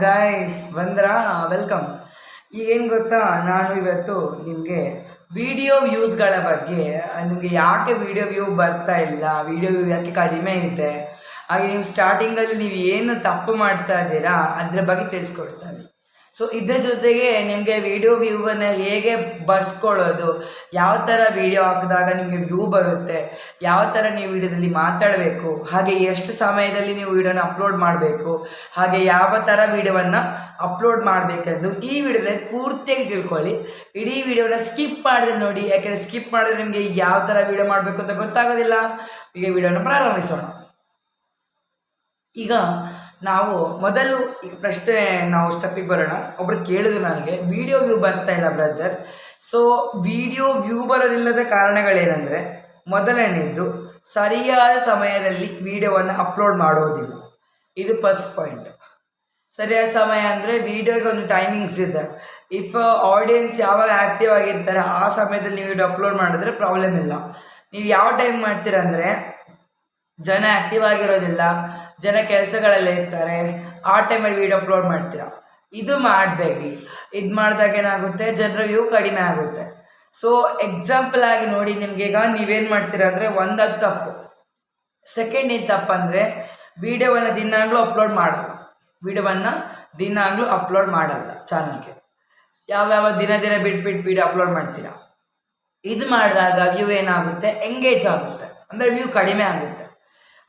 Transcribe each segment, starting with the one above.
Guys ಬಂದ್ರಾ welcome. ಏನು ಗೊತ್ತಾ, ನಾನು ಇವತ್ತು ನಿಮಗೆ ವಿಡಿಯೋ ವ್ಯೂಸ್ಗಳ ಬಗ್ಗೆ, ನಿಮಗೆ ಯಾಕೆ ವಿಡಿಯೋ ವ್ಯೂ ಬರ್ತಾ ಇಲ್ಲ, ವಿಡಿಯೋ ವ್ಯೂ ಯಾಕೆ ಕಡಿಮೆ ಇದೆ, ಹಾಗೆ ನೀವು ಸ್ಟಾರ್ಟಿಂಗಲ್ಲಿ ನೀವು ಏನು ತಪ್ಪು ಮಾಡ್ತಾ ಇದ್ದೀರಾ ಅದ್ರ ಬಗ್ಗೆ ತಿಳಿಸ್ಕೊಡ್ತಾರೆ. ಸೊ ಇದ್ರ ಜೊತೆಗೆ ನಿಮಗೆ ವಿಡಿಯೋ ವ್ಯೂವನ್ನು ಹೇಗೆ ಬರ್ಸ್ಕೊಳ್ಳೋದು, ಯಾವ ಥರ ವಿಡಿಯೋ ಹಾಕಿದಾಗ ನಿಮಗೆ ವ್ಯೂ ಬರುತ್ತೆ, ಯಾವ ಥರ ನೀವು ವಿಡಿಯೋದಲ್ಲಿ ಮಾತಾಡಬೇಕು, ಹಾಗೆ ಎಷ್ಟು ಸಮಯದಲ್ಲಿ ನೀವು ವಿಡಿಯೋನ ಅಪ್ಲೋಡ್ ಮಾಡಬೇಕು, ಹಾಗೆ ಯಾವ ಥರ ವಿಡಿಯೋವನ್ನು ಅಪ್ಲೋಡ್ ಮಾಡಬೇಕೆಂದು ಈ ವಿಡಿಯೋದಲ್ಲಿ ಪೂರ್ತಿಯಾಗಿ ತಿಳ್ಕೊಳ್ಳಿ. ಇಡೀ ವಿಡಿಯೋನ ಸ್ಕಿಪ್ ಮಾಡಿದ್ರೆ ನೋಡಿ, ಯಾಕೆಂದರೆ ಸ್ಕಿಪ್ ಮಾಡಿದ್ರೆ ನಿಮಗೆ ಯಾವ ಥರ ವಿಡಿಯೋ ಮಾಡಬೇಕು ಅಂತ ಗೊತ್ತಾಗೋದಿಲ್ಲ. ಈಗ ವಿಡಿಯೋನ ಪ್ರಾರಂಭಿಸೋಣ. ಈಗ ನಾವು ಮೊದಲು ಪ್ರಶ್ನೆ ನಾವು ಸ್ಟೆಪ್ಪಿಗೆ ಬರೋಣ. ಒಬ್ರು ಕೇಳಿದ್ರು ನನಗೆ, ವಿಡಿಯೋ ವ್ಯೂ ಬರ್ತಾ ಇಲ್ಲ ಬ್ರದರ್. ಸೊ ವಿಡಿಯೋ ವ್ಯೂ ಬರೋದಿಲ್ಲದ ಕಾರಣಗಳೇನೆಂದರೆ, ಮೊದಲನೇದು ಸರಿಯಾದ ಸಮಯದಲ್ಲಿ ವಿಡಿಯೋವನ್ನು ಅಪ್ಲೋಡ್ ಮಾಡೋದಿಲ್ಲ. ಇದು ಫಸ್ಟ್ ಪಾಯಿಂಟ್. ಸರಿಯಾದ ಸಮಯ ಅಂದರೆ ವಿಡಿಯೋಗೆ ಒಂದು ಟೈಮಿಂಗ್ಸ್ ಇದೆ. ಇಫ್ ಆಡಿಯನ್ಸ್ ಯಾವಾಗ ಆ್ಯಕ್ಟಿವ್ ಆಗಿರ್ತಾರೆ ಆ ಸಮಯದಲ್ಲಿ ನೀವು ವಿಡಿಯೋ ಅಪ್ಲೋಡ್ ಮಾಡಿದ್ರೆ ಪ್ರಾಬ್ಲಮ್ ಇಲ್ಲ. ನೀವು ಯಾವ ಟೈಮ್ ಮಾಡ್ತೀರ ಅಂದರೆ, ಜನ ಆ್ಯಕ್ಟಿವ್ ಆಗಿರೋದಿಲ್ಲ, ಜನ ಕೆಲಸಗಳಲ್ಲೇ ಇರ್ತಾರೆ, ಆ ಟೈಮಲ್ಲಿ ವೀಡಿಯೋ ಅಪ್ಲೋಡ್ ಮಾಡ್ತೀರಾ. ಇದು ಮಾಡಬೇಡಿ. ಇದು ಮಾಡಿದಾಗ ಏನಾಗುತ್ತೆ, ಜನರ ವ್ಯೂ ಕಡಿಮೆ ಆಗುತ್ತೆ. ಸೊ ಎಕ್ಸಾಂಪಲ್ ಆಗಿ ನೋಡಿ, ನಿಮ್ಗೆ ಈಗ ನೀವೇನು ಮಾಡ್ತೀರಾ ಅಂದರೆ, ಒಂದದು ತಪ್ಪು. ಸೆಕೆಂಡ್ ಏನು ತಪ್ಪು ಅಂದರೆ, ವೀಡಿಯೋವನ್ನು ದಿನಾಗಲೂ ಅಪ್ಲೋಡ್ ಮಾಡಲ್ಲ. ವೀಡಿಯೋವನ್ನು ದಿನಾಗಲೂ ಅಪ್ಲೋಡ್ ಮಾಡಲ್ಲ ಚಾನಲ್ಗೆ. ಯಾವ್ಯಾವ ದಿನ ಬಿಟ್ಟು ವೀಡಿಯೋ ಅಪ್ಲೋಡ್ ಮಾಡ್ತೀರಾ. ಇದು ಮಾಡಿದಾಗ ವ್ಯೂ ಏನಾಗುತ್ತೆ, ಎಂಗೇಜ್ ಆಗುತ್ತೆ, ಅಂದರೆ ವ್ಯೂ ಕಡಿಮೆ ಆಗುತ್ತೆ.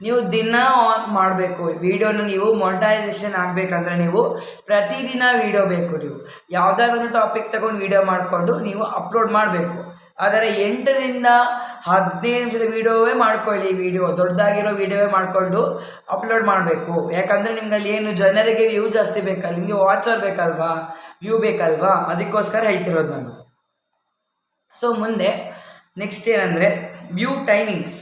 ನೀವು ದಿನ ಆನ್ ಮಾಡಬೇಕು ವಿಡಿಯೋನ. ನೀವು ಮೊನಿಟೈಸೇಷನ್ ಆಗಬೇಕಂದ್ರೆ ನೀವು ಪ್ರತಿದಿನ ವಿಡಿಯೋ ಬೇಕು. ನೀವು ಯಾವುದಾದ್ರೂ ಒಂದು ಟಾಪಿಕ್ ತಗೊಂಡು ವಿಡಿಯೋ ಮಾಡಿಕೊಂಡು ನೀವು ಅಪ್ಲೋಡ್ ಮಾಡಬೇಕು. ಆದರೆ 8ರಿಂದ 15 ನಿಮಿಷದ ವಿಡಿಯೋವೇ ಮಾಡ್ಕೊಳ್ಳಿ. ವಿಡಿಯೋ ದೊಡ್ಡದಾಗಿರೋ ವಿಡಿಯೋವೇ ಮಾಡಿಕೊಂಡು ಅಪ್ಲೋಡ್ ಮಾಡಬೇಕು. ಯಾಕಂದರೆ ನಿಮ್ಗೆ ಅಲ್ಲಿ ಏನು ಜನರಿಗೆ ವ್ಯೂ ಜಾಸ್ತಿ ಬೇಕಲ್ಲ, ನಿಮಗೆ ವಾಚರ್ ಬೇಕಲ್ವಾ, ವ್ಯೂ ಬೇಕಲ್ವಾ, ಅದಕ್ಕೋಸ್ಕರ ಹೇಳ್ತಿರೋದು ನಾನು. ಸೊ ಮುಂದೆ ನೆಕ್ಸ್ಟ್ ಏನಂದರೆ, ವ್ಯೂ ಟೈಮಿಂಗ್ಸ್.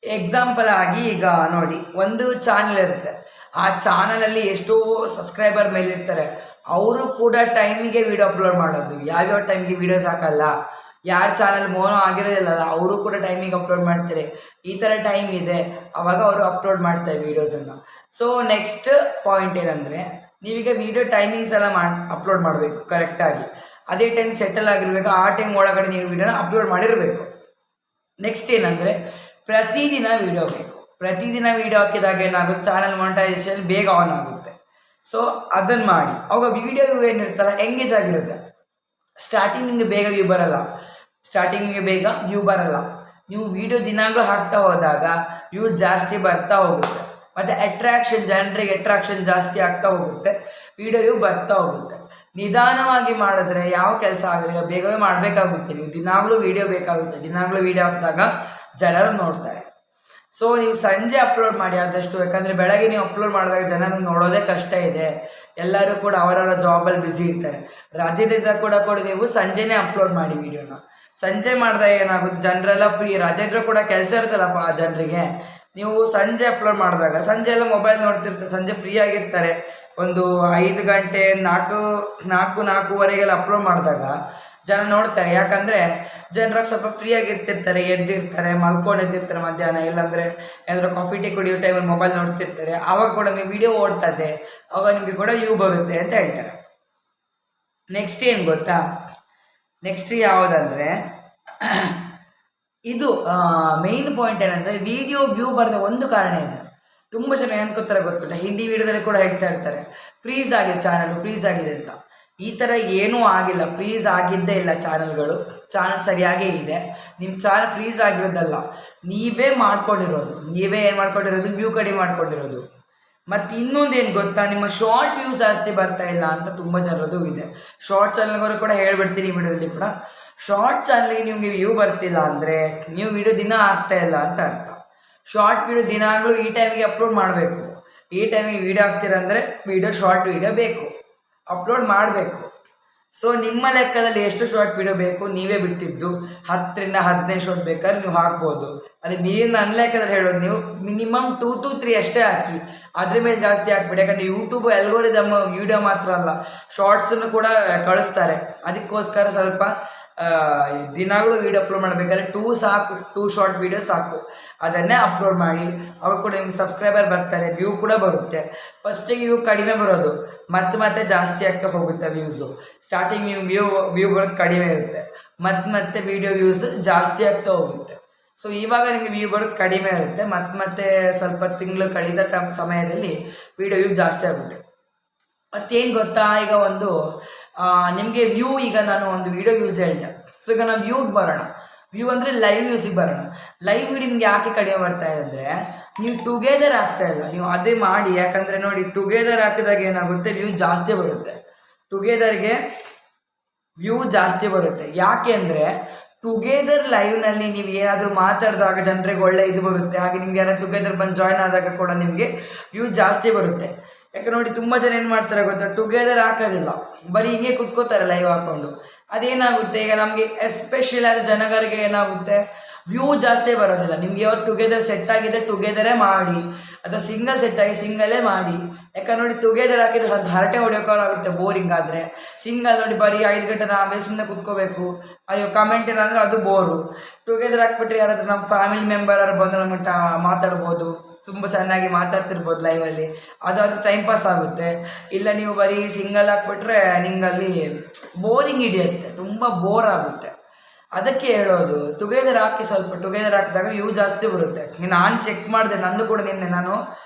ಎಕ್ಸಾಂಪಲ್ ಆಗಿ ಈಗ ನೋಡಿ, ಒಂದು ಚಾನಲ್ ಇರುತ್ತೆ, ಆ ಚಾನಲಲ್ಲಿ ಎಷ್ಟೋ ಸಬ್ಸ್ಕ್ರೈಬರ್ ಮೇಲೆ ಇರ್ತಾರೆ. ಅವರು ಕೂಡ ಟೈಮಿಗೆ ವೀಡಿಯೋ ಅಪ್ಲೋಡ್ ಮಾಡೋದು. ಯಾವ್ಯಾವ ಟೈಮಿಗೆ ವೀಡಿಯೋಸ್ ಹಾಕಲ್ಲ, ಯಾರ ಚಾನಲ್ ಮೋನೋ ಆಗಿರೋದಿಲ್ಲ ಅವರು ಕೂಡ ಟೈಮಿಗೆ ಅಪ್ಲೋಡ್ ಮಾಡ್ತಾರೆ. ಈ ಥರ ಟೈಮ್ ಇದೆ, ಆವಾಗ ಅವರು ಅಪ್ಲೋಡ್ ಮಾಡ್ತಾರೆ ವೀಡಿಯೋಸನ್ನು. ಸೊ ನೆಕ್ಸ್ಟ್ ಪಾಯಿಂಟ್ ಏನಂದರೆ, ನೀವೀಗ ವೀಡಿಯೋ ಟೈಮಿಂಗ್ಸ್ ಎಲ್ಲ ಅಪ್ಲೋಡ್ ಮಾಡಬೇಕು ಕರೆಕ್ಟಾಗಿ. ಅದೇ ಟೈಮ್ ಸೆಟಲ್ ಆಗಿರಬೇಕು, ಆ ಟೈಮ್ ಒಳಗಡೆ ನೀವು ವೀಡಿಯೋನ ಅಪ್ಲೋಡ್ ಮಾಡಿರಬೇಕು. ನೆಕ್ಸ್ಟ್ ಏನಂದರೆ, ಪ್ರತಿದಿನ ವೀಡಿಯೋ ಬೇಕು. ಪ್ರತಿದಿನ ವೀಡಿಯೋ ಹಾಕಿದಾಗ ಏನಾಗುತ್ತೆ, ಚಾನಲ್ ಮಾನಿಟೈಸೇಷನ್ ಬೇಗ ಆನ್ ಆಗುತ್ತೆ. ಸೊ ಅದನ್ನು ಮಾಡಿ. ಅವಾಗ ವೀಡಿಯೋ ವ್ಯೂ ಏನಿರ್ತಲ್ಲ ಎಂಗೇಜ್ ಆಗಿರುತ್ತೆ. ಸ್ಟಾರ್ಟಿಂಗ್ ನಿಮಗೆ ಬೇಗ ವ್ಯೂ ಬರಲ್ಲ, ನೀವು ವೀಡಿಯೋ ದಿನಾಗಲೂ ಹಾಕ್ತಾ ಹೋದಾಗ ವ್ಯೂ ಜಾಸ್ತಿ ಬರ್ತಾ ಹೋಗುತ್ತೆ. ಮತ್ತು ಜನರಿಗೆ ಅಟ್ರಾಕ್ಷನ್ ಜಾಸ್ತಿ ಆಗ್ತಾ ಹೋಗುತ್ತೆ, ವೀಡಿಯೋ ವ್ಯೂ ಬರ್ತಾ ಹೋಗುತ್ತೆ. ನಿಧಾನವಾಗಿ ಮಾಡಿದ್ರೆ ಯಾವ ಕೆಲಸ ಆಗಲಿಲ್ಲ, ಬೇಗವೇ ಮಾಡಬೇಕಾಗುತ್ತೆ. ನೀವು ದಿನಾಗಲೂ ವೀಡಿಯೋ ಬೇಕಾಗುತ್ತೆ. ದಿನಾಗಲೂ ವೀಡಿಯೋ ಹಾಕಿದಾಗ ಜನರು ನೋಡ್ತಾರೆ. ಸೊ ನೀವು ಸಂಜೆ ಅಪ್ಲೋಡ್ ಮಾಡಿ ಆದಷ್ಟು. ಯಾಕಂದರೆ ಬೆಳಗ್ಗೆ ನೀವು ಅಪ್ಲೋಡ್ ಮಾಡಿದಾಗ ಜನರು ನೋಡೋದೇ ಕಷ್ಟ ಇದೆ. ಎಲ್ಲರೂ ಕೂಡ ಅವರವರ ಜಾಬಲ್ಲಿ ಬ್ಯುಸಿ ಇರ್ತಾರೆ. ರಜೆದಿದ್ದಾಗ ಕೂಡ ನೀವು ಸಂಜೆನೇ ಅಪ್ಲೋಡ್ ಮಾಡಿ ವೀಡಿಯೋನ. ಸಂಜೆ ಮಾಡಿದಾಗ ಏನಾಗುತ್ತೆ, ಜನರೆಲ್ಲ ಫ್ರೀ, ರಜೆ ಇದ್ರೂ ಕೂಡ ಕೆಲಸ ಇರುತ್ತಲ್ಲಪ್ಪ ಆ ಜನರಿಗೆ. ನೀವು ಸಂಜೆ ಅಪ್ಲೋಡ್ ಮಾಡಿದಾಗ ಸಂಜೆ ಎಲ್ಲ ಮೊಬೈಲ್ ನೋಡ್ತಿರ್ತಾರೆ, ಸಂಜೆ ಫ್ರೀ ಆಗಿರ್ತಾರೆ. ಒಂದು 5 ಗಂಟೆ 4:00-4:30ವರೆಗೆಲ್ಲ ಅಪ್ಲೋಡ್ ಮಾಡಿದಾಗ ಜನ ನೋಡ್ತಾರೆ. ಯಾಕಂದರೆ ಜನರಾಗ ಸ್ವಲ್ಪ ಫ್ರೀ ಆಗಿರ್ತಿರ್ತಾರೆ, ಎದ್ದಿರ್ತಾರೆ, ಮಲ್ಕೊಂಡಿರ್ತಾರೆ ಮಧ್ಯಾಹ್ನ, ಇಲ್ಲಾಂದರೆ ಏನಾದರೂ ಕಾಫಿ ಟೀ ಕುಡಿಯೋ ಟೈಮಲ್ಲಿ ಮೊಬೈಲ್ ನೋಡ್ತಿರ್ತಾರೆ. ಆವಾಗ ಕೂಡ ನೀವು ವಿಡಿಯೋ ಓಡ್ತದೆ, ಆವಾಗ ನಿಮಗೆ ಕೂಡ ವ್ಯೂ ಬರುತ್ತೆ ಅಂತ ಹೇಳ್ತಾರೆ. ನೆಕ್ಸ್ಟ್ ಏನು ಗೊತ್ತಾ, ನೆಕ್ಸ್ಟ್ ಯಾವುದಂದರೆ, ಇದು ಮೇಯ್ನ್ ಪಾಯಿಂಟ್ ಏನಂದರೆ, ವಿಡಿಯೋ ವ್ಯೂ ಬರದ ಒಂದು ಕಾರಣ ಇದೆ. ತುಂಬ ಜನ ಅನ್ಕೋತಾರೆ ಗೊತ್ತಿಲ್ಲ, ಹಿಂದಿ ವಿಡಿಯೋದಲ್ಲಿ ಕೂಡ ಹೇಳ್ತಾ ಇರ್ತಾರೆ ಫ್ರೀಸ್ ಆಗಿದೆ, ಚಾನಲ್ ಫ್ರೀಸ್ ಆಗಿದೆ ಅಂತ. ಈ ಥರ ಏನೂ ಆಗಿಲ್ಲ, ಫ್ರೀಸ್ ಆಗಿದ್ದೇ ಇಲ್ಲ ಚಾನಲ್ಗಳು. ಚಾನಲ್ ಸರಿಯಾಗೇ ಇದೆ. ನಿಮ್ಮ ಚಾನಲ್ ಫ್ರೀಸ್ ಆಗಿರೋದಲ್ಲ, ನೀವೇ ಏನು ಮಾಡ್ಕೊಂಡಿರೋದು, ವ್ಯೂ ಕಡಿಮೆ ಮಾಡ್ಕೊಂಡಿರೋದು. ಮತ್ತು ಇನ್ನೊಂದು ಏನು ಗೊತ್ತಾ, ನಿಮ್ಮ ಶಾರ್ಟ್ ವ್ಯೂ ಜಾಸ್ತಿ ಬರ್ತಾ ಇಲ್ಲ ಅಂತ ತುಂಬ ಜನರದು ಇದೆ. ಶಾರ್ಟ್ ಚಾನಲ್ಗಳು ಕೂಡ ಹೇಳ್ಬಿಡ್ತೀನಿ ಈ ವಿಡಿಯೋದಲ್ಲಿ ಕೂಡ. ಶಾರ್ಟ್ ಚಾನಲ್ಗೆ ನಿಮಗೆ ವ್ಯೂ ಬರ್ತಿಲ್ಲ ಅಂದರೆ ನೀವು ವಿಡಿಯೋ ದಿನ ಆಗ್ತಾ ಇಲ್ಲ ಅಂತ ಅರ್ಥ. ಶಾರ್ಟ್ ವಿಡಿಯೋ ದಿನಾಗಲೂ ಈ ಟೈಮಿಗೆ ಅಪ್ಲೋಡ್ ಮಾಡಬೇಕು. ಈ ಟೈಮಿಗೆ ವೀಡಿಯೋ ಹಾಕ್ತೀರ ಅಂದರೆ ಶಾರ್ಟ್ ವೀಡಿಯೋ ಬೇಕು, ಅಪ್ಲೋಡ್ ಮಾಡಬೇಕು. ಸೊ ನಿಮ್ಮ ಲೆಕ್ಕದಲ್ಲಿ ಎಷ್ಟು ಶಾರ್ಟ್ ವೀಡಿಯೋ ಬೇಕು ನೀವೇ ಬಿಟ್ಟಿದ್ದು. 10ರಿಂದ 15 ಶಾರ್ಟ್ ಬೇಕಾದ್ರೆ ನೀವು ಹಾಕ್ಬೋದು. ಅದೇ ನೀವು ನನ್ನ ಲೆಕ್ಕದಲ್ಲಿ ಹೇಳೋದು, ನೀವು ಮಿನಿಮಮ್ 2 to 3 ಅಷ್ಟೇ ಹಾಕಿ, ಅದ್ರ ಮೇಲೆ ಜಾಸ್ತಿ ಹಾಕ್ಬಿಡಿ. ಯಾಕಂದರೆ ಯೂಟ್ಯೂಬ್ ಅಲ್ಗೋರಿದಮ್ ವೀಡಿಯೋ ಮಾತ್ರ ಅಲ್ಲ, ಶಾರ್ಟ್ಸನ್ನು ಕೂಡ ಕಳಿಸ್ತಾರೆ. ಅದಕ್ಕೋಸ್ಕರ ಸ್ವಲ್ಪ ದಿನಾಗಲೂ ವೀಡಿಯೋ ಅಪ್ಲೋಡ್ ಮಾಡಬೇಕಾದ್ರೆ 2 ಶಾರ್ಟ್ ವೀಡಿಯೋ ಸಾಕು, ಅದನ್ನೇ ಅಪ್ಲೋಡ್ ಮಾಡಿ. ಅವಾಗ ಕೂಡ ನಿಮ್ಗೆ ಸಬ್ಸ್ಕ್ರೈಬರ್ ಬರ್ತಾರೆ, ವ್ಯೂ ಕೂಡ ಬರುತ್ತೆ. ಫಸ್ಟಿಗೆ ವ್ಯೂ ಕಡಿಮೆ ಬರೋದು, ಮತ್ತೆ ಜಾಸ್ತಿ ಆಗ್ತಾ ಹೋಗುತ್ತೆ ವ್ಯೂಸು. ಸ್ಟಾರ್ಟಿಂಗ್ ವ್ಯೂ ಬರೋದು ಕಡಿಮೆ ಇರುತ್ತೆ, ಮತ್ತೆ ವೀಡಿಯೋ ವ್ಯೂಸ್ ಜಾಸ್ತಿ ಆಗ್ತಾ ಹೋಗುತ್ತೆ. ಸೊ ಇವಾಗ ನಿಮಗೆ ವ್ಯೂ ಬರೋದು ಕಡಿಮೆ ಇರುತ್ತೆ, ಮತ್ತೆ ಸ್ವಲ್ಪ ತಿಂಗಳು ಕಳೆದ ಸಮಯದಲ್ಲಿ ವೀಡಿಯೋ ವ್ಯೂ ಜಾಸ್ತಿ ಆಗುತ್ತೆ. ಮತ್ತೇನು ಗೊತ್ತಾ, ಈಗ ಒಂದು ನಿಮಗೆ ವ್ಯೂ, ಈಗ ನಾನು ಒಂದು ವೀಡಿಯೋ ವ್ಯೂಸ್ ಹೇಳಿದೆ. ಸೊ ಈಗ ನಾವು ವ್ಯೂಗೆ ಬರೋಣ. ವ್ಯೂ ಅಂದರೆ ಲೈವ್ ವ್ಯೂಸಿಗೆ ಬರೋಣ. ಲೈವ್ ವ್ಯೂ ನಿಮ್ಗೆ ಯಾಕೆ ಕಡಿಮೆ ಬರ್ತಾ ಇದೆ ಅಂದರೆ, ನೀವು ಟುಗೆದರ್ ಆಗ್ತಾ ಇಲ್ಲ. ನೀವು ಅದೇ ಮಾಡಿ, ಯಾಕಂದರೆ ನೋಡಿ, ಟುಗೆದರ್ ಹಾಕಿದಾಗ ಏನಾಗುತ್ತೆ, ವ್ಯೂ ಜಾಸ್ತಿ ಬರುತ್ತೆ. ಟುಗೆದರ್ಗೆ ವ್ಯೂ ಜಾಸ್ತಿ ಬರುತ್ತೆ. ಯಾಕೆ ಅಂದರೆ ಟುಗೆದರ್ ಲೈವ್ನಲ್ಲಿ ನೀವು ಏನಾದರೂ ಮಾತಾಡಿದಾಗ ಜನರಿಗೆ ಒಳ್ಳೆ ಇದು ಬರುತ್ತೆ. ಹಾಗೆ ನಿಮ್ಗೆ ಯಾರು ಟುಗೆದರ್ ಬಂದು ಜಾಯ್ನ್ ಆದಾಗ ಕೂಡ ನಿಮಗೆ ವ್ಯೂ ಜಾಸ್ತಿ ಬರುತ್ತೆ. ಯಾಕೆ ನೋಡಿ, ತುಂಬ ಜನ ಏನು ಮಾಡ್ತಾರೆ ಗೊತ್ತಾ, ಟುಗೆದರ್ ಹಾಕೋದಿಲ್ಲ, ಬರೀ ಹಿಂಗೆ ಕುತ್ಕೋತಾರೆ ಲೈವ್ ಹಾಕ್ಕೊಂಡು. ಅದೇನಾಗುತ್ತೆ, ಈಗ ನಮಗೆ ಎಸ್ಪೆಷಲಿ ಆದ ಜನಗಳಿಗೆ ಏನಾಗುತ್ತೆ, ವ್ಯೂ ಜಾಸ್ತಿ ಬರೋದಿಲ್ಲ. ನಿಮ್ಗೆ ಯಾವತ್ತು ಟುಗೆದರ್ ಸೆಟ್ ಆಗಿದೆ ಟುಗೆದರೇ ಮಾಡಿ, ಅಥವಾ ಸಿಂಗಲ್ ಸೆಟ್ ಆಗಿ ಸಿಂಗಲ್ಲೇ ಮಾಡಿ. ಯಾಕಂದ್ರೆ ನೋಡಿ, ಟುಗೆದರ್ ಹಾಕಿದ್ರೆ ಒಂದು ಹರಟೆ ಹೊಡೆಯೋಕ್ಕಾಗುತ್ತೆ ಬೋರಿಂಗ್ ಆದರೆ. ಸಿಂಗಲ್ ನೋಡಿ, ಬರೀ 5 ಗಂಟೆ ನಾವು ಸುಮ್ಮನೆ ಕುತ್ಕೋಬೇಕು, ಅಯ್ಯೋ ಕಮೆಂಟ್ ಇಲ್ಲ ಅಂದರೆ ಅದು ಬೋರು. ಟುಗೆದರ್ ಹಾಕ್ಬಿಟ್ರೆ ಯಾರಾದರೂ ನಮ್ಮ ಫ್ಯಾಮಿಲಿ ಮೆಂಬರ್ ಯಾರು ಬಂದು ನಮಗೆ ಮಾತಾಡ್ಬೋದು, ತುಂಬ ಚೆನ್ನಾಗಿ ಮಾತಾಡ್ತಿರ್ಬೋದು ಲೈವಲ್ಲಿ, ಅದಾದರೂ ಟೈಮ್ ಪಾಸ್ ಆಗುತ್ತೆ. ಇಲ್ಲ ನೀವು ಬರೀ ಸಿಂಗಲ್ ಹಾಕ್ಬಿಟ್ರೆ ನಿಂಗಲ್ಲಿ ಬೋರಿಂಗ್ ಹಿಡಿಯುತ್ತೆ, ತುಂಬ ಬೋರ್ ಆಗುತ್ತೆ. ಅದಕ್ಕೆ ಹೇಳೋದು, ಟುಗೆದರ್ ಹಾಕಿ. ಸ್ವಲ್ಪ ಟುಗೆದರ್ ಹಾಕಿದಾಗ ವ್ಯೂ ಜಾಸ್ತಿ ಬರುತ್ತೆ. ನಾನು ಚೆಕ್ ಮಾಡಿದೆ, ನಂದು ಕೂಡ ನಿನ್ನೆ ನಾನು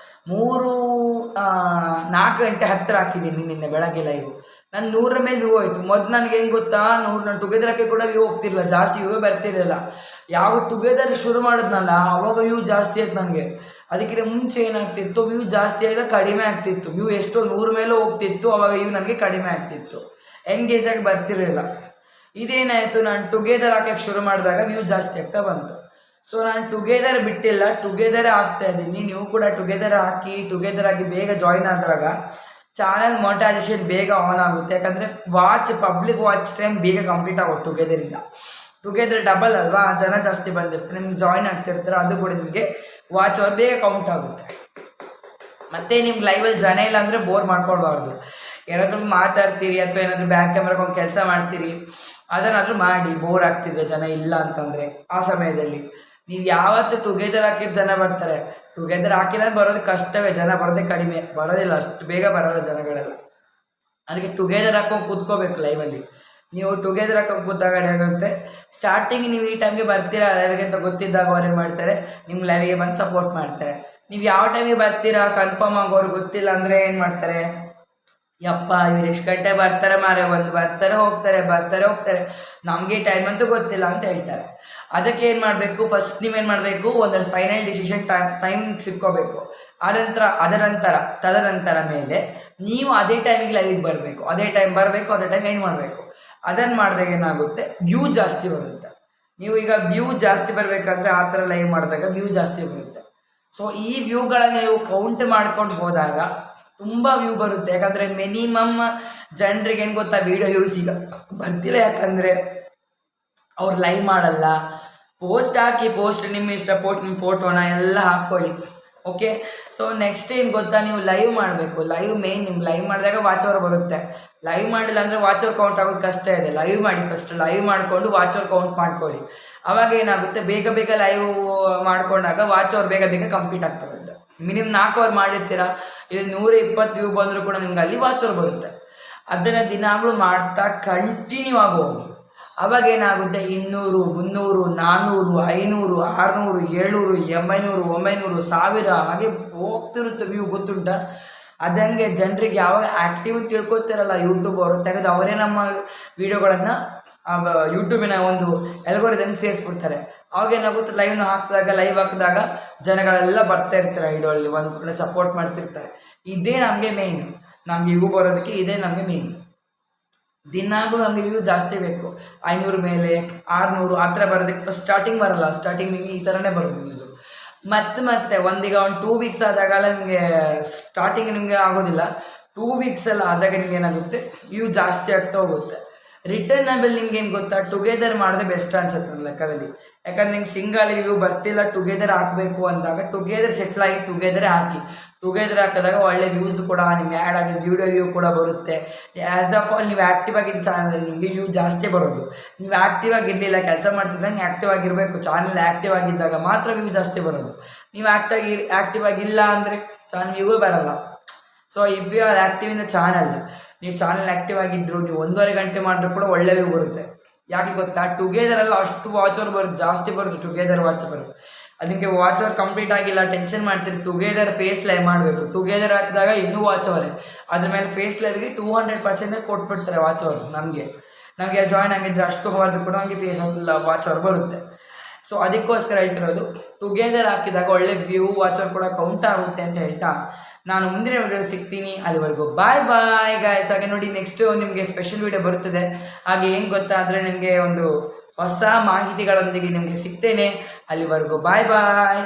4 ಗಂಟೆ ಹತ್ತಿರ ಹಾಕಿದ್ದೀನಿ ನಿನ್ನೆ ಬೆಳಗ್ಗೆ ಲೈವ್. ನಾನು 100 ಮೇಲೆ ವ್ಯೂ ಆಯಿತು. ಮೊದಲು ನನಗೆ ಹೆಂಗೆ ಗೊತ್ತಾ, ನಾನು ಟುಗೆದರ್ ಹಾಕಿ ಕೂಡ ವ್ಯೂ ಹೋಗ್ತಿರಲಿಲ್ಲ, ಜಾಸ್ತಿ ವ್ಯೂ ಬರ್ತಿರಲಿಲ್ಲ. ಯಾವ ಟುಗೆದರ್ ಶುರು ಮಾಡಿದ್ನಲ್ಲ ಅವಾಗ ವ್ಯೂ ಜಾಸ್ತಿ ಆಯ್ತು ನನಗೆ. ಅದಕ್ಕಿಂತ ಮುಂಚೆ ಏನಾಗ್ತಿತ್ತು, ವ್ಯೂ ಜಾಸ್ತಿ ಆಗಿದೆ ಕಡಿಮೆ ಆಗ್ತಿತ್ತು. ವ್ಯೂ ಎಷ್ಟೋ 100 ಮೇಲೂ ಹೋಗ್ತಿತ್ತು, ಅವಾಗ ವ್ಯೂ ನನಗೆ ಕಡಿಮೆ ಆಗ್ತಿತ್ತು, ಎಂಗೇಜಾಗಿ ಬರ್ತಿರಲಿಲ್ಲ. ಇದೇನಾಯಿತು, ನಾನು ಟುಗೆದರ್ ಹಾಕೋಕ್ಕೆ ಶುರು ಮಾಡಿದಾಗ ವ್ಯೂ ಜಾಸ್ತಿ ಆಗ್ತಾ ಬಂತು. ಸೊ ನಾನು ಟುಗೆದರ್ ಬಿಟ್ಟಿಲ್ಲ, ಟುಗೆದರೇ ಆಗ್ತಾ ಇದ್ದೀನಿ. ನೀವು ಕೂಡ ಟುಗೆದರ್ ಹಾಕಿ, ಟುಗೆದರ್ ಆಗಿ ಬೇಗ ಜಾಯಿನ್ ಆದಾಗ ಚಾನಲ್ ಮೊನೆಟೈಸೇಷನ್ ಬೇಗ ಆನ್ ಆಗುತ್ತೆ. ಯಾಕಂದರೆ ಪಬ್ಲಿಕ್ ವಾಚ್ ಟೈಮ್ ಬೇಗ ಕಂಪ್ಲೀಟ್ ಆಗುತ್ತೆ ಟುಗೆದರಿಂದ. ಟುಗೆದರ್ ಡಬಲ್ ಅಲ್ವಾ, ಜನ ಜಾಸ್ತಿ ಬಂದಿರ್ತಾರೆ, ನಿಮ್ಗೆ ಜಾಯಿನ್ ಆಗ್ತಿರ್ತಾರೆ, ಅದು ಕೂಡ ನಿಮಗೆ ವಾಚ್ ಅವರ್ ಬೇಗ ಕೌಂಟ್ ಆಗುತ್ತೆ. ಮತ್ತು ನಿಮ್ಗೆ ಲೈವಲ್ಲಿ ಜನ ಇಲ್ಲ ಅಂದರೆ ಬೋರ್ ಮಾಡ್ಕೊಳ್ಬಾರ್ದು. ಏನಾದರೂ ಮಾತಾಡ್ತೀರಿ ಅಥವಾ ಏನಾದರೂ ಬ್ಯಾಕ್ ಕ್ಯಾಮ್ರಾಗೆ ಒಂದು ಕೆಲಸ ಮಾಡ್ತೀರಿ, ಅದನ್ನಾದರೂ ಮಾಡಿ. ಬೋರ್ ಆಗ್ತಿದ್ರೆ ಜನ ಇಲ್ಲ ಅಂತಂದರೆ ಆ ಸಮಯದಲ್ಲಿ ನೀವು ಯಾವತ್ತು ಟುಗೆದರ್ ಹಾಕಿದ ಜನ ಬರ್ತಾರೆ. ಟುಗೆದರ್ ಹಾಕಿಲ್ಲ ಬರೋದು ಕಷ್ಟವೇ, ಜನ ಬರೋದೇ ಕಡಿಮೆ, ಬರೋದಿಲ್ಲ, ಅಷ್ಟು ಬೇಗ ಬರೋಲ್ಲ ಜನಗಳೆಲ್ಲ. ಅದಕ್ಕೆ ಟುಗೆದರ್ ಹಾಕೊಂಡು ಕೂತ್ಕೋಬೇಕು ಲೈವಲ್ಲಿ. ನೀವು ಟುಗೆದರ್ ಹಾಕೊಂಡು ಕೂತಾಗ ಏನಾಗುತ್ತೆ, ಸ್ಟಾರ್ಟಿಂಗ್ ನೀವು ಈ ಟೈಮ್ಗೆ ಬರ್ತೀರಾ ಲೈವ್ಗೆ ಅಂತ ಗೊತ್ತಿದ್ದಾಗ ಅವ್ರು ಏನು ಮಾಡ್ತಾರೆ, ನಿಮ್ಮ ಲೈವಿಗೆ ಬಂದು ಸಪೋರ್ಟ್ ಮಾಡ್ತಾರೆ. ನೀವು ಯಾವ ಟೈಮಿಗೆ ಬರ್ತೀರಾ ಕನ್ಫರ್ಮ್ ಆಗೋರು ಗೊತ್ತಿಲ್ಲ ಅಂದರೆ ಏನು ಮಾಡ್ತಾರೆ, ಯಪ್ಪ ಇವ್ರು ಎಷ್ಟು ಗಂಟೆ ಬರ್ತಾರೆ ಮಾರೆ, ಒಂದು ಬರ್ತಾರೆ ಹೋಗ್ತಾರೆ, ನಮಗೆ ಟೈಮ್ ಅಂತೂ ಗೊತ್ತಿಲ್ಲ ಅಂತ ಹೇಳ್ತಾರೆ. ಅದಕ್ಕೆ ಏನು ಮಾಡಬೇಕು, ಫಸ್ಟ್ ನೀವೇನು ಮಾಡಬೇಕು, ಒಂದಷ್ಟು ಫೈನಲ್ ಡಿಸಿಷನ್ ಟೈಮ್ ಸಿಕ್ಕೋಬೇಕು. ತದನಂತರ ಮೇಲೆ ನೀವು ಅದೇ ಟೈಮಿಗೆ ಲೈವಿಗೆ ಬರಬೇಕು, ಅದೇ ಟೈಮ್ ಏನು ಮಾಡಬೇಕು. ಅದನ್ನು ಮಾಡಿದಾಗ ಏನಾಗುತ್ತೆ, ವ್ಯೂ ಜಾಸ್ತಿ ಬರುತ್ತೆ. ನೀವು ಈಗ ವ್ಯೂ ಜಾಸ್ತಿ ಬರಬೇಕಂದ್ರೆ ಆ ಥರ ಲೈವ್ ಮಾಡಿದಾಗ ವ್ಯೂ ಜಾಸ್ತಿ ಬರುತ್ತೆ. ಸೊ ಈ ವ್ಯೂಗಳನ್ನು ನೀವು ಕೌಂಟ್ ಮಾಡ್ಕೊಂಡು ಹೋದಾಗ ತುಂಬ ವ್ಯೂ ಬರುತ್ತೆ. ಯಾಕಂದರೆ ಮಿನಿಮಮ್ ಜನರಿಗೆ ಏನು ಗೊತ್ತಾ, ವೀಡಿಯೋ ವ್ಯೂಸ್ ಈಗ ಬರ್ತಿಲ್ಲ. ಯಾಕಂದರೆ ಅವ್ರು ಲೈವ್ ಮಾಡಲ್ಲ, ಪೋಸ್ಟ್ ನಿಮ್ಮ ಇಷ್ಟ, ನಿಮ್ಮ ಫೋಟೋನ ಎಲ್ಲ ಹಾಕ್ಕೊಳ್ಳಿ. ಓಕೆ, ಸೊ ನೆಕ್ಸ್ಟ್ ಏನು ಗೊತ್ತಾ, ನೀವು ಲೈವ್ ಮಾಡಬೇಕು. Live main. ನಿಮ್ಗೆ ಲೈವ್ ಮಾಡಿದಾಗ ವಾಚ್ ಅವರ್ ಬರುತ್ತೆ. ಲೈವ್ ಮಾಡಿಲ್ಲ ಅಂದರೆ ವಾಚ್ ಅವರ್ ಕೌಂಟ್ ಆಗೋದು ಕಷ್ಟ ಇದೆ. ಲೈವ್ ಮಾಡಿ, ಫಸ್ಟ್ ಲೈವ್ ಮಾಡಿಕೊಂಡು ವಾಚ್ ಅವರ್ ಕೌಂಟ್ ಮಾಡ್ಕೊಳ್ಳಿ. ಆವಾಗ ಏನಾಗುತ್ತೆ, ಬೇಗ ಲೈವ್ ಮಾಡ್ಕೊಂಡಾಗ ವಾಚ್ ಅವರ್ ಬೇಗ ಕಂಪ್ಲೀಟ್ ಆಗ್ತಾ ಬರುತ್ತೆ. ಮಿನಿಮಮ್ 4 ಅವರ್ ಮಾಡಿರ್ತೀರ, ಇಲ್ಲಿ 120 ವ್ಯೂ ಬಂದರೂ ಕೂಡ ನಿಮ್ಗೆ ಅಲ್ಲಿ ವಾಚ್ ಅವರ್ ಬರುತ್ತೆ. ಅದನ್ನು ದಿನಾಗಲೂ ಮಾಡ್ತಾ ಕಂಟಿನ್ಯೂ ಆಗಿ ಹೋಗಿ. ಅವಾಗ ಏನಾಗುತ್ತೆ, 200, 300, 400, 500, 600, 700, 800, 900, 1000 ಹಾಗೆ ಹೋಗ್ತಿರುತ್ತೆ ವ್ಯೂ. ಗೊತ್ತುಂಟ, ಅದಂಗೆ ಜನರಿಗೆ ಯಾವಾಗ ಆ್ಯಕ್ಟಿವ್ ತಿಳ್ಕೊತಿರಲ್ಲ ಯೂಟ್ಯೂಬ್ ಅವರು ತೆಗೆದು ಅವರೇ ನಮ್ಮ ವೀಡಿಯೋಗಳನ್ನು ಯೂಟ್ಯೂಬಿನ ಒಂದು ಎಲ್ಗೋರಿದಮ್ ಸೇರಿಸ್ಬಿಡ್ತಾರೆ. ಅವಾಗ ಏನಾಗುತ್ತೆ, ಲೈವ್ ಹಾಕಿದಾಗ ಜನಗಳೆಲ್ಲ ಬರ್ತಾ ಇರ್ತಾರೆ, ಐಡೋಲ್ಲಿ ಒಂದು ಕಡೆ ಸಪೋರ್ಟ್ ಮಾಡ್ತಿರ್ತಾರೆ. ಇದೇ ನಮಗೆ ಮೇಯ್ನ್, ನಮಗೆ ವ್ಯೂ ಬರೋದಕ್ಕೆ ಇದೇ ನಮಗೆ ಮೇಯ್ನ್. ದಿನಾಗಲೂ ನಮಗೆ ವ್ಯೂ ಜಾಸ್ತಿ ಬೇಕು. 500 ಮೇಲೆ 600 ಆ ಥರ ಬರೋದಕ್ಕೆ ಫಸ್ಟ್ ಸ್ಟಾರ್ಟಿಂಗ್ ಬರೋಲ್ಲ. ಸ್ಟಾರ್ಟಿಂಗ್ ನಿಮಗೆ ಈ ಥರನೇ ಬರೋದು ವ್ಯೂಸು. ಮತ್ತೆ ಒಂದೀಗ 2 ವೀಕ್ಸ್ ಆದಾಗಲ್ಲ ನಿಮಗೆ ಸ್ಟಾರ್ಟಿಂಗ್ ನಿಮಗೆ ಆಗೋದಿಲ್ಲ. 2 ವೀಕ್ಸ್ ಎಲ್ಲ ಆದಾಗ ನಿಮ್ಗೆ ಏನಾಗುತ್ತೆ, ವ್ಯೂ ಜಾಸ್ತಿ ಆಗ್ತಾ ಹೋಗುತ್ತೆ. ರಿಟರ್ನಬಲ್ ನಿಮ್ಗೆ ಏನು ಗೊತ್ತಾ, ಟುಗೆದರ್ ಮಾಡೋದೇ ಬೆಸ್ಟ್ ಅನ್ಸುತ್ತೆ ನನ್ನ ಲೆಕ್ಕದಲ್ಲಿ. ಯಾಕಂದ್ರೆ ನಿಮ್ಗೆ ಸಿಂಗಲ್ ವ್ಯೂ ಬರ್ತಿಲ್ಲ, ಟುಗೆದರ್ ಹಾಕಬೇಕು ಅಂದಾಗ ಟುಗೆದರ್ ಸೆಟ್ಲ್ ಆಗಿ ಟುಗೆದರೇ ಹಾಕಿ. ಟುಗೆದರ್ ಹಾಕಿದಾಗ ಒಳ್ಳೆ ವ್ಯೂಸ್ ಕೂಡ ನಿಮ್ಗೆ ಆ್ಯಡ್ ಆಗಿ ವಿಡಿಯೋ ವ್ಯೂ ಕೂಡ ಬರುತ್ತೆ. ಆ್ಯಸ್ ಆಫ್ ಆಲ್ ನೀವು ಆ್ಯಕ್ಟಿವ್ ಆಗಿದ್ದ ಚಾನಲ್ ನಿಮಗೆ ವ್ಯೂ ಜಾಸ್ತಿ ಬರೋದು. ನೀವು ಆ್ಯಕ್ಟಿವ್ ಆಗಿರಲಿಲ್ಲ, ಕೆಲಸ ಮಾಡ್ತಿದ್ದಂಗೆ ಆ್ಯಕ್ಟಿವ್ ಆಗಿರಬೇಕು. ಚಾನಲ್ ಆ್ಯಕ್ಟಿವ್ ಆಗಿದ್ದಾಗ ಮಾತ್ರ ವ್ಯೂ ಜಾಸ್ತಿ ಬರೋದು. ನೀವು ಆ್ಯಕ್ಟಿವ್ ಆಗಿಲ್ಲ ಅಂದರೆ ಚಾನಲ್ ವ್ಯೂವೇ ಬರೋಲ್ಲ. So if you are active in the channel, ನೀವು ಚಾನಲ್ ಆ್ಯಕ್ಟಿವ್ ಆಗಿದ್ದರು ನೀವು 1.5 ಗಂಟೆ ಮಾಡಿದ್ರು ಕೂಡ ಒಳ್ಳೆ ವ್ಯೂ ಬರುತ್ತೆ. ಯಾಕೆ ಗೊತ್ತಾ, ಟುಗೆದರೆಲ್ಲ ಅಷ್ಟು ವಾಚರ್ ಬರುತ್ತೆ, ಜಾಸ್ತಿ ಬರುತ್ತೆ ಟುಗೆದರ್ ವಾಚರ್. ಅದಕ್ಕೆ ವಾಚರ್ ಕಂಪ್ಲೀಟ್ ಆಗಿಲ್ಲ ಟೆನ್ಷನ್ ಮಾಡ್ತೀರಿ. ಟುಗೆದರ್ ಫೇಸ್ ಲೈವ್ ಮಾಡಬೇಕು. ಟುಗೆದರ್ ಹಾಕಿದಾಗ ಇನ್ನೂ ವಾಚವರೇ, ಅದ್ರ ಮೇಲೆ ಫೇಸ್ ಲೈವ್ಗೆ 200% ಕೊಟ್ಬಿಡ್ತಾರೆ ವಾಚವರ್. ನಮಗೆ ಜಾಯ್ನ್ ಆಗಿದ್ರೆ ಅಷ್ಟು ಅವರ್ದು ಕೂಡ ನಮಗೆ ಫೇಸ್ ವಾಚವರ್ ಬರುತ್ತೆ. ಸೊ ಅದಕ್ಕೋಸ್ಕರ ಹೇಳ್ತಿರೋದು, ಟುಗೆದರ್ ಹಾಕಿದಾಗ ಒಳ್ಳೆ ವ್ಯೂ ವಾಚರ್ ಕೂಡ ಕೌಂಟ್ ಆಗುತ್ತೆ ಅಂತ ಹೇಳ್ತಾ ನಾನು ಮುಂದಿನ ವಿಡಿಯೋ ಸಿಗ್ತೀನಿ. ಅಲ್ಲಿವರೆಗೂ ಬಾಯ್ ಬಾಯ್ ಗಾಯ್ಸ್. ಹಾಗೆ ನೋಡಿ, ನೆಕ್ಸ್ಟ್ ನಿಮಗೆ ಸ್ಪೆಷಲ್ ವಿಡಿಯೋ ಬರುತ್ತದೆ. ಹಾಗೆ ಏನು ಗೊತ್ತಾ ಅಂದರೆ ನಿಮಗೆ ಒಂದು ಹೊಸ ಮಾಹಿತಿಗಳೊಂದಿಗೆ ನಿಮಗೆ ಸಿಗ್ತೇನೆ. ಅಲ್ಲಿವರೆಗೂ ಬಾಯ್ ಬಾಯ್.